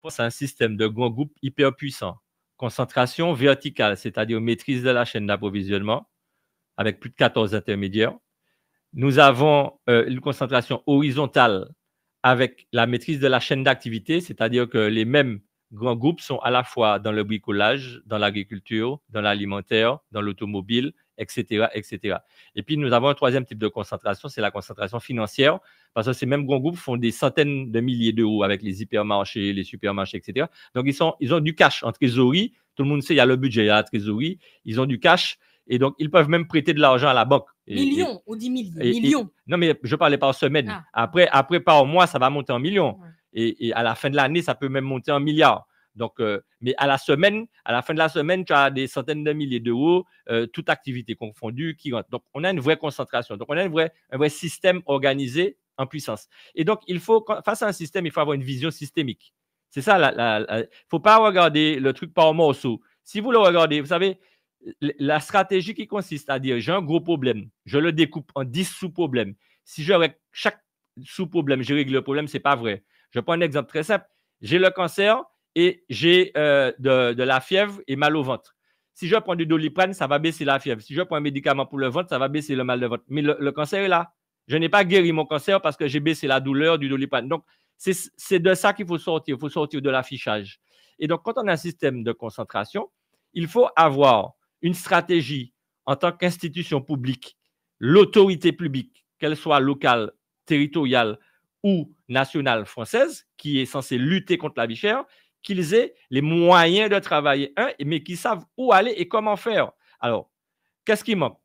c'est un système de grands groupes hyper puissant. Concentration verticale, c'est-à-dire maîtrise de la chaîne d'approvisionnement, avec plus de 14 intermédiaires. Nous avons une concentration horizontale avec la maîtrise de la chaîne d'activité, c'est-à-dire que les mêmes grands groupes sont à la fois dans le bricolage, dans l'agriculture, dans l'alimentaire, dans l'automobile, etc., etc. Et puis, nous avons un troisième type de concentration, c'est la concentration financière, parce que ces mêmes grands groupes font des centaines de milliers d'euros avec les hypermarchés, les supermarchés, etc. Donc, ils ont du cash en trésorerie. Tout le monde sait, il y a le budget, il y a la trésorerie. Ils ont du cash. Et donc, ils peuvent même prêter de l'argent à la banque. Millions, on dit millions. Non, mais je parlais par semaine. Ah. Après, par mois, ça va monter en millions. Ouais. Et à la fin de l'année, ça peut même monter en milliards. Donc, mais à la fin de la semaine, tu as des centaines de milliers d'euros, toute activité confondue, qui rentrent. Donc, on a une vraie concentration. Donc, on a un vrai système organisé en puissance. Et donc, face à un système, il faut avoir une vision systémique. C'est ça, il ne faut pas regarder le truc par morceaux. Si vous le regardez, vous savez, la stratégie qui consiste à dire j'ai un gros problème, je le découpe en 10 sous-problèmes. Si je règle chaque sous-problème, je règle le problème, ce n'est pas vrai. Je prends un exemple très simple. J'ai le cancer et j'ai de la fièvre et mal au ventre. Si je prends du Doliprane, ça va baisser la fièvre. Si je prends un médicament pour le ventre, ça va baisser le mal de ventre. Mais le cancer est là. Je n'ai pas guéri mon cancer parce que j'ai baissé la douleur du Doliprane. Donc, c'est de ça qu'il faut sortir. Il faut sortir de l'affichage. Et donc, quand on a un système de concentration, il faut avoir une stratégie en tant qu'institution publique, l'autorité publique, qu'elle soit locale, territoriale ou nationale française, qui est censée lutter contre la vie chère, qu'ils aient les moyens de travailler, mais qu'ils savent où aller et comment faire. Alors, qu'est-ce qui manque?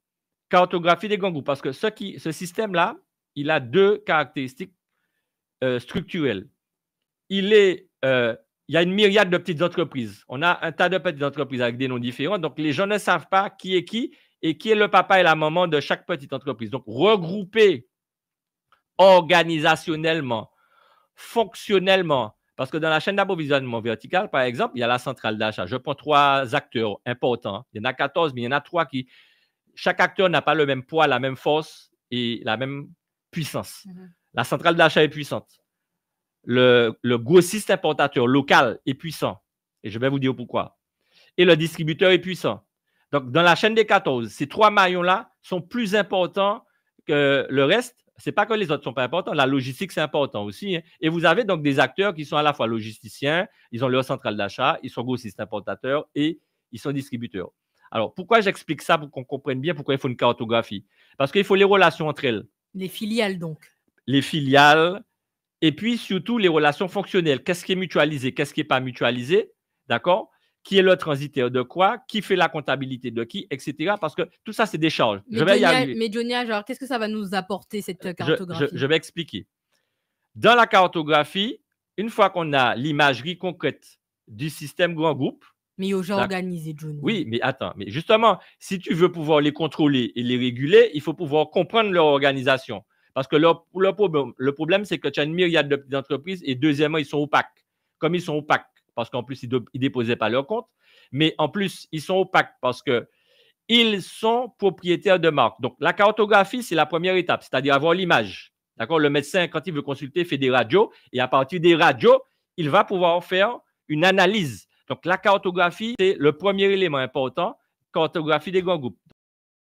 Cartographie des grands groupes, parce que ce système-là, il a deux caractéristiques structurelles. Il y a une myriade de petites entreprises. On a un tas de petites entreprises avec des noms différents. Donc, les gens ne savent pas qui est qui et qui est le papa et la maman de chaque petite entreprise. Donc, regrouper organisationnellement, fonctionnellement, parce que dans la chaîne d'approvisionnement verticale, par exemple, il y a la centrale d'achat. Je prends 3 acteurs importants. Il y en a 14, mais il y en a 3 qui… Chaque acteur n'a pas le même poids, la même force et la même puissance. La centrale d'achat est puissante. Le grossiste importateur local est puissant. Et je vais vous dire pourquoi. Et le distributeur est puissant. Donc, dans la chaîne des 14, ces 3 maillons-là sont plus importants que le reste. Ce n'est pas que les autres ne sont pas importants. La logistique, c'est important aussi. Hein. Et vous avez donc des acteurs qui sont à la fois logisticiens, ils ont leur centrale d'achat, ils sont grossistes importateurs et ils sont distributeurs. Alors, pourquoi j'explique ça pour qu'on comprenne bien pourquoi il faut une cartographie? Parce qu'il faut les relations entre elles. Les filiales, donc. Les filiales. Et puis, surtout, les relations fonctionnelles. Qu'est-ce qui est mutualisé? Qu'est-ce qui n'est pas mutualisé? D'accord? Qui est le transitaire de quoi? Qui fait la comptabilité de qui? Etc. Parce que tout ça, c'est des charges. Mais Johnny, alors, qu'est-ce que ça va nous apporter, cette cartographie? Je vais expliquer. Dans la cartographie, une fois qu'on a l'imagerie concrète du système grand groupe… Mais aux gens organisés, Johnny. Oui, mais attends. Mais justement, si tu veux pouvoir les contrôler et les réguler, il faut pouvoir comprendre leur organisation. Parce que le problème, c'est que tu as une myriade de petites entreprises et deuxièmement, ils sont opaques. Comme ils sont opaques, parce qu'en plus, ils ne déposaient pas leur compte, mais en plus, ils sont opaques parce qu'ils sont propriétaires de marques. Donc, la cartographie, c'est la première étape, c'est-à-dire avoir l'image. D'accord? Le médecin, quand il veut consulter, fait des radios et à partir des radios, il va pouvoir faire une analyse. Donc, la cartographie, c'est le premier élément important, cartographie des grands groupes.